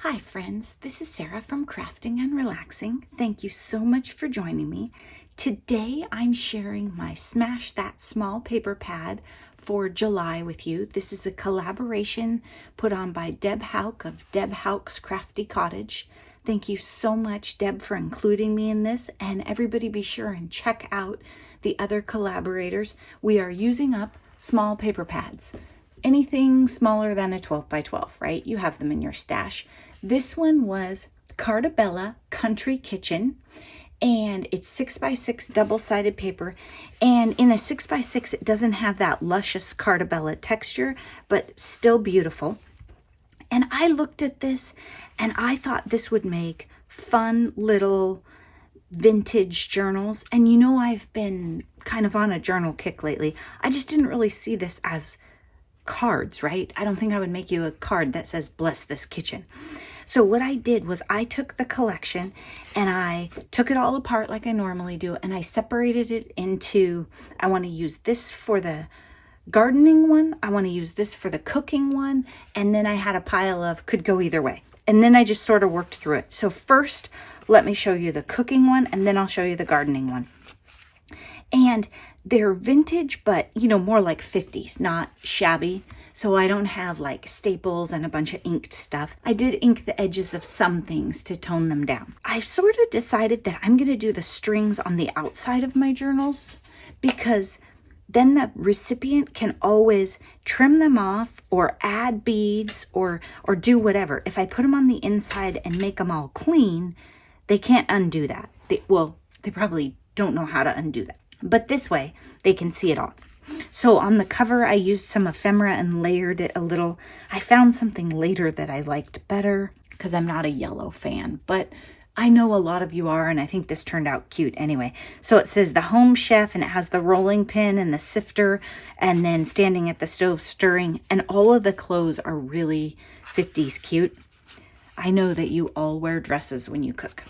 Hi friends, this is Sarah from Crafting and Relaxing. Thank you so much for joining me. Today I'm sharing my Smash That Small paper pad for July with you. This is a collaboration put on by Deb Hauk of Deb Hauk's Crafty Cottage. Thank you so much, Deb, for including me in this, and everybody be sure and check out the other collaborators. We are using up small paper pads. Anything smaller than a 12 by 12, right? You have them in your stash. This one was Carta Bella Country Kitchen, and it's 6 by 6 double-sided paper. And in a 6 by 6, it doesn't have that luscious Carta Bella texture, but still beautiful. And I looked at this and I thought this would make fun little vintage journals. And you know, I've been kind of on a journal kick lately. I just didn't really see this as cards, right? I don't think I would make you a card that says bless this kitchen. So what I did was I took the collection and I took it all apart like I normally do, and I separated it into, I want to use this for the gardening one, I want to use this for the cooking one, and then I had a pile of could go either way. And then I just sort of worked through it. So first, let me show you the cooking one, and then I'll show you the gardening one. And they're vintage, but you know, more like 50s, not shabby. So I don't have like staples and a bunch of inked stuff. I did ink the edges of some things to tone them down. I've sort of decided that I'm going to do the strings on the outside of my journals, because then the recipient can always trim them off or add beads or do whatever. If I put them on the inside and make them all clean, they can't undo that. They probably don't know how to undo that. But this way, they can see it all. So on the cover, I used some ephemera and layered it a little. I found something later that I liked better because I'm not a yellow fan, but I know a lot of you are, and I think this turned out cute anyway. So it says the home chef, and it has the rolling pin and the sifter, and then standing at the stove stirring, and all of the clothes are really 50s cute. I know that you all wear dresses when you cook.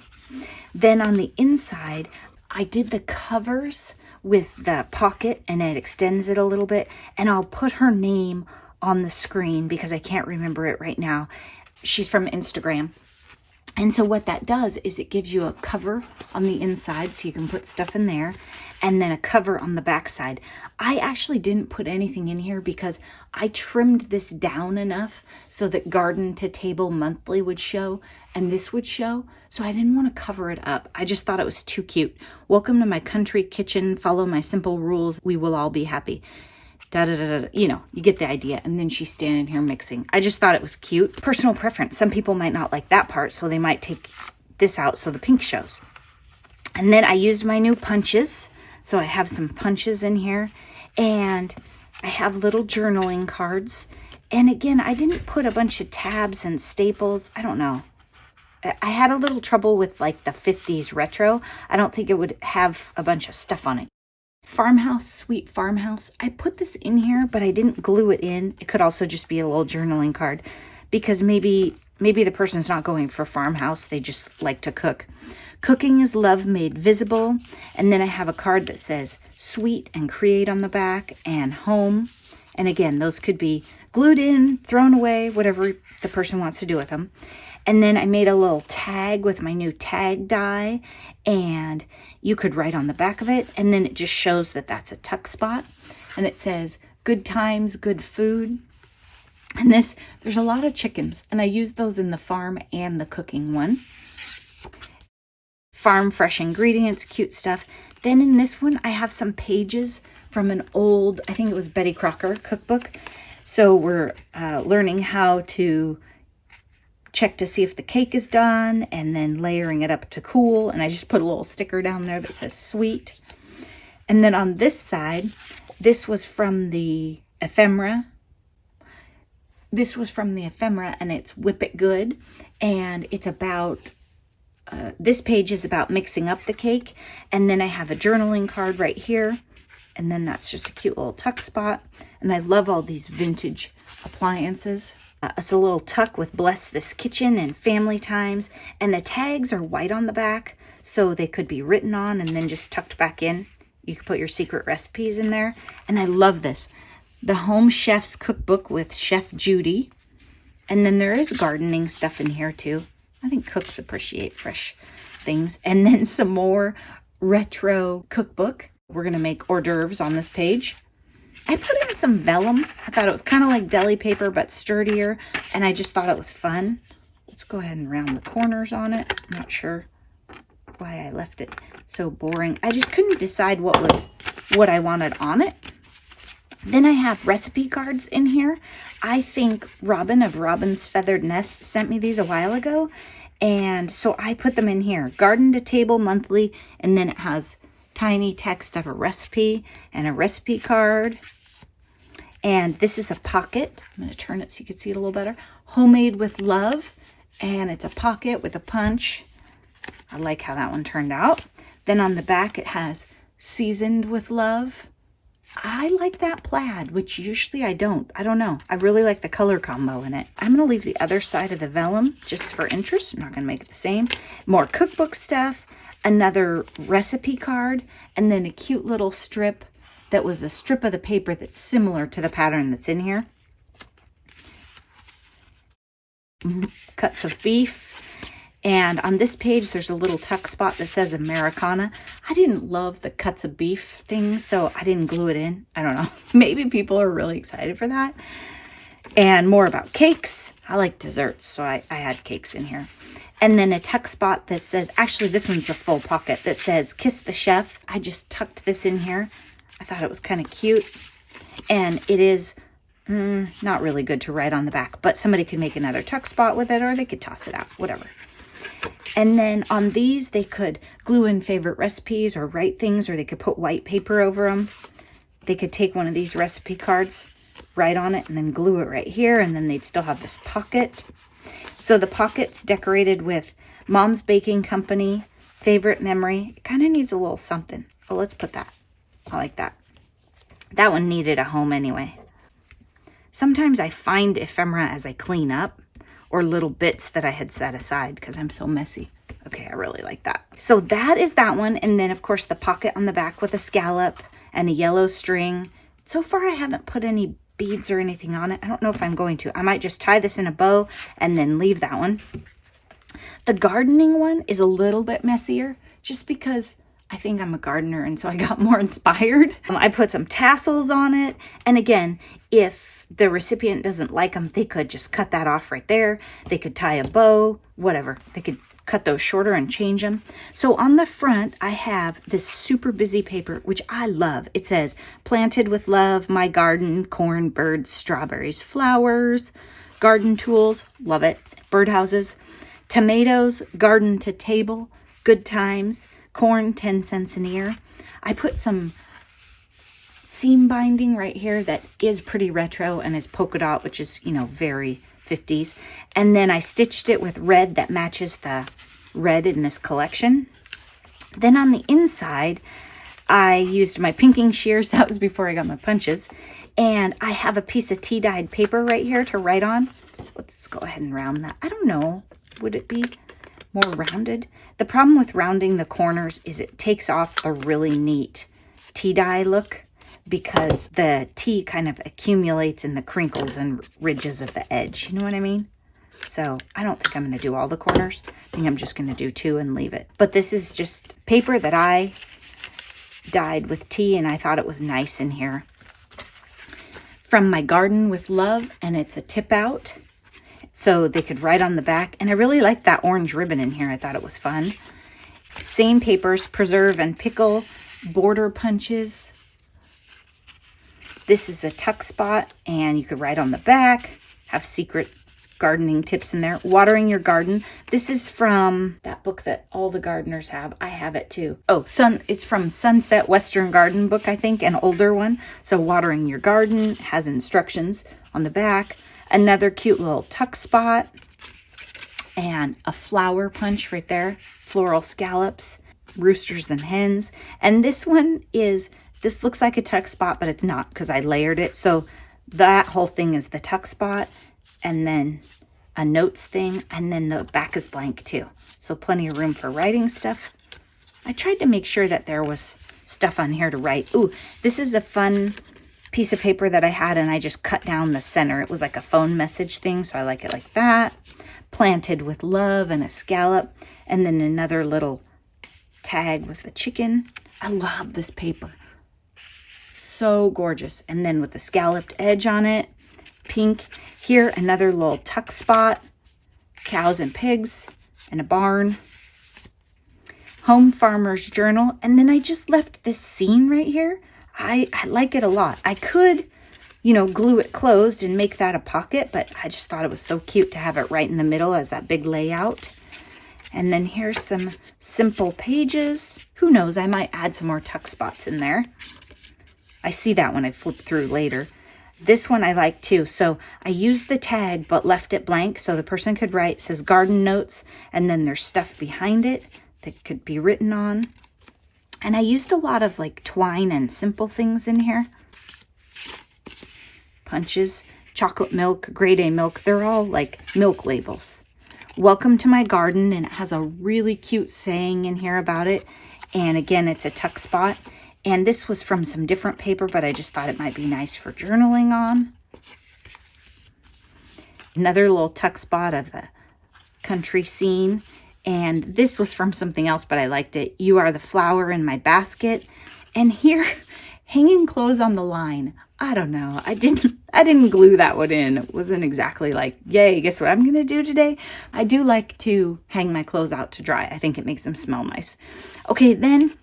Then on the inside, I did the covers with the pocket, and it extends it a little bit, and I'll put her name on the screen because I can't remember it right now. She's from Instagram. And so what that does is it gives you a cover on the inside so you can put stuff in there, and then a cover on the back side. I actually didn't put anything in here because I trimmed this down enough so that Garden to Table Monthly would show and this would show. So I didn't want to cover it up. I just thought it was too cute. Welcome to my country kitchen. Follow my simple rules. We will all be happy. Da, da, da, da. You know, you get the idea. And then she's standing here mixing. I just thought it was cute. Personal preference. Some people might not like that part, so they might take this out so the pink shows. And then I used my new punches. So I have some punches in here. And I have little journaling cards. And again, I didn't put a bunch of tabs and staples. I don't know. I had a little trouble with like the 50s retro. I don't think it would have a bunch of stuff on it. Farmhouse, Sweet Farmhouse. I put this in here, but I didn't glue it in. It could also just be a little journaling card because maybe the person's not going for farmhouse. They just like to cook. Cooking is love made visible. And then I have a card that says sweet and create on the back, and home. And again, those could be glued in, thrown away, whatever the person wants to do with them. And then I made a little tag with my new tag die, and you could write on the back of it, and then it just shows that that's a tuck spot. And it says, good times, good food. And there's a lot of chickens, and I used those in the farm and the cooking one. Farm fresh ingredients, cute stuff. Then in this one, I have some pages from an old, I think it was Betty Crocker cookbook. So we're learning how to check to see if the cake is done, and then layering it up to cool. And I just put a little sticker down there that says sweet. And then on this side, this was from the ephemera. This was from the ephemera, and it's Whip It Good. And it's about, this page is about mixing up the cake. And then I have a journaling card right here. And then that's just a cute little tuck spot. And I love all these vintage appliances. It's a little tuck with bless this kitchen and family times. And the tags are white on the back, so they could be written on and then just tucked back in. You could put your secret recipes in there. And I love this. The Home Chef's Cookbook with Chef Judy. And then there is gardening stuff in here too. I think cooks appreciate fresh things. And then some more retro cookbook. We're going to make hors d'oeuvres on this page. I put in some vellum. I thought it was kind of like deli paper, but sturdier. And I just thought it was fun. Let's go ahead and round the corners on it. I'm not sure why I left it so boring. I just couldn't decide what I wanted on it. Then I have recipe cards in here. I think Robin of Robin's Feathered Nest sent me these a while ago. And so I put them in here. Garden to Table Monthly. And then it has tiny text of a recipe and a recipe card. And this is a pocket. I'm going to turn it so you can see it a little better. Homemade with Love. And it's a pocket with a punch. I like how that one turned out. Then on the back it has Seasoned with Love. I like that plaid, which usually I don't. I don't know. I really like the color combo in it. I'm going to leave the other side of the vellum just for interest. I'm not going to make it the same. More cookbook stuff, another recipe card, and then a cute little strip that was a strip of the paper that's similar to the pattern that's in here. Cuts of beef. And on this page, there's a little tuck spot that says Americana. I didn't love the cuts of beef thing, so I didn't glue it in. I don't know. Maybe people are really excited for that. And more about cakes. I like desserts, so I had cakes in here. And then a tuck spot that says, actually, this one's the full pocket, that says Kiss the Chef. I just tucked this in here. I thought it was kind of cute. And it is not really good to write on the back, but somebody could make another tuck spot with it, or they could toss it out, whatever. And then on these, they could glue in favorite recipes or write things, or they could put white paper over them. They could take one of these recipe cards, write on it, and then glue it right here, and then they'd still have this pocket. So the pocket's decorated with Mom's Baking Company, favorite memory. It kind of needs a little something. Oh, let's put that. I like that. That one needed a home anyway. Sometimes I find ephemera as I clean up, or little bits that I had set aside because I'm so messy. Okay, I really like that. So that is that one. And then, of course, the pocket on the back with a scallop and a yellow string. So far, I haven't put any beads or anything on it. I don't know if I'm going to. I might just tie this in a bow and then leave that one. The gardening one is a little bit messier just because I think I'm a gardener, and so I got more inspired. I put some tassels on it. And again, if the recipient doesn't like them, they could just cut that off right there. They could tie a bow, whatever. They could cut those shorter and change them. So on the front, I have this super busy paper, which I love. It says, Planted with Love, My Garden, Corn, Birds, Strawberries, Flowers, Garden Tools, love it, Birdhouses, Tomatoes, Garden to Table, Good Times, Corn, 10 cents an ear. I put some seam binding right here that is pretty retro and is polka dot, which is, you know, very 50s. And then I stitched it with red that matches the red in this collection. Then on the inside, I used my pinking shears. That was before I got my punches. And I have a piece of tea-dyed paper right here to write on. Let's go ahead and round that. I don't know. Would it be more rounded? The problem with rounding the corners is it takes off a really neat tea dye look, because the tea kind of accumulates in the crinkles and ridges of the edge. You know what I mean? So I don't think I'm going to do all the corners. I think I'm just going to do 2 and leave it. But this is just paper that I dyed with tea, and I thought it was nice in here. From My Garden with Love, and it's a tip out, so they could write on the back. And I really liked that orange ribbon in here. I thought it was fun. Same papers, Preserve and Pickle, border punches. This is a tuck spot, and you could write on the back, have secret gardening tips in there. Watering Your Garden. This is from that book that all the gardeners have. I have it too. Oh, it's from Sunset Western Garden book, I think, an older one. So Watering Your Garden has instructions on the back. Another cute little tuck spot. And a flower punch right there. Floral scallops. Roosters and hens. And this one is... This looks like a tuck spot, but it's not because I layered it. So that whole thing is the tuck spot, and then a notes thing, and then the back is blank too. So plenty of room for writing stuff. I tried to make sure that there was stuff on here to write. Ooh, this is a fun piece of paper that I had, and I just cut down the center. It was like a phone message thing, so I like it like that. Planted with love and a scallop, and then another little tag with the chicken. I love this paper. So gorgeous. And then with the scalloped edge on it, pink. Here, another little tuck spot, cows and pigs, and a barn. Home Farmer's Journal. And then I just left this scene right here. I like it a lot. I could, you know, glue it closed and make that a pocket, but I just thought it was so cute to have it right in the middle as that big layout. And then here's some simple pages. Who knows, I might add some more tuck spots in there. I see that when I flip through later. This one I like too. So I used the tag but left it blank so the person could write. It says garden notes, and then there's stuff behind it that could be written on. And I used a lot of like twine and simple things in here. Punches, chocolate milk, grade A milk. They're all like milk labels. Welcome to my garden, and it has a really cute saying in here about it. And again, it's a tuck spot. And this was from some different paper, but I just thought it might be nice for journaling on. Another little tuck spot of the country scene. And this was from something else, but I liked it. You are the flower in my basket. And here, hanging clothes on the line. I don't know. I didn't glue that one in. It wasn't exactly like, yay, guess what I'm going to do today? I do like to hang my clothes out to dry. I think it makes them smell nice. Okay, then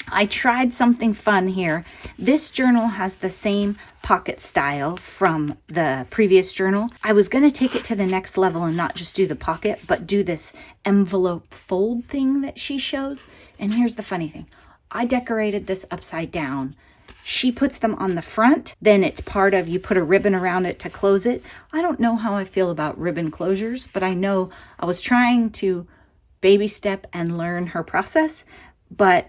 I tried something fun here. This journal has the same pocket style from the previous journal. I was going to take it to the next level and not just do the pocket, but do this envelope fold thing that she shows. And here's the funny thing. I decorated this upside down. She puts them on the front, then it's part of, you put a ribbon around it to close it. I don't know how I feel about ribbon closures, but I know I was trying to baby step and learn her process, but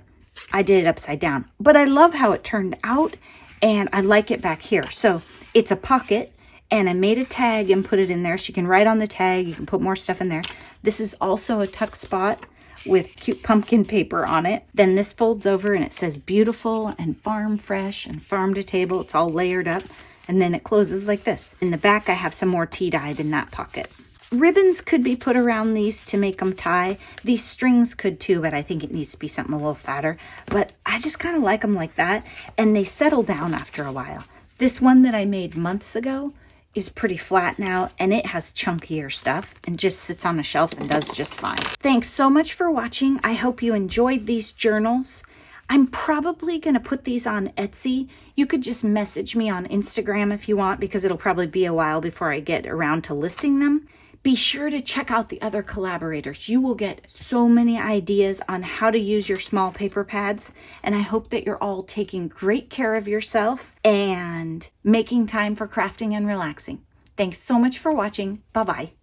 I did it upside down. But I love how it turned out, and I like it back here. So it's a pocket, and I made a tag and put it in there. She can write on the tag. You can put more stuff in there. This is also a tuck spot with cute pumpkin paper on it. Then this folds over and it says beautiful and farm fresh and farm to table. It's all layered up, and then it closes like this. In the back, I have some more tea dyed in that pocket. Ribbons could be put around these to make them tie. These strings could too, but I think it needs to be something a little fatter. But I just kind of like them like that, and they settle down after a while. This one that I made months ago is pretty flat now, and it has chunkier stuff and just sits on a shelf and does just fine. Thanks so much for watching. I hope you enjoyed these journals. I'm probably going to put these on Etsy. You could just message me on Instagram if you want, because it'll probably be a while before I get around to listing them. Be sure to check out the other collaborators. You will get so many ideas on how to use your small paper pads, and I hope that you're all taking great care of yourself and making time for crafting and relaxing. Thanks so much for watching. Bye-bye.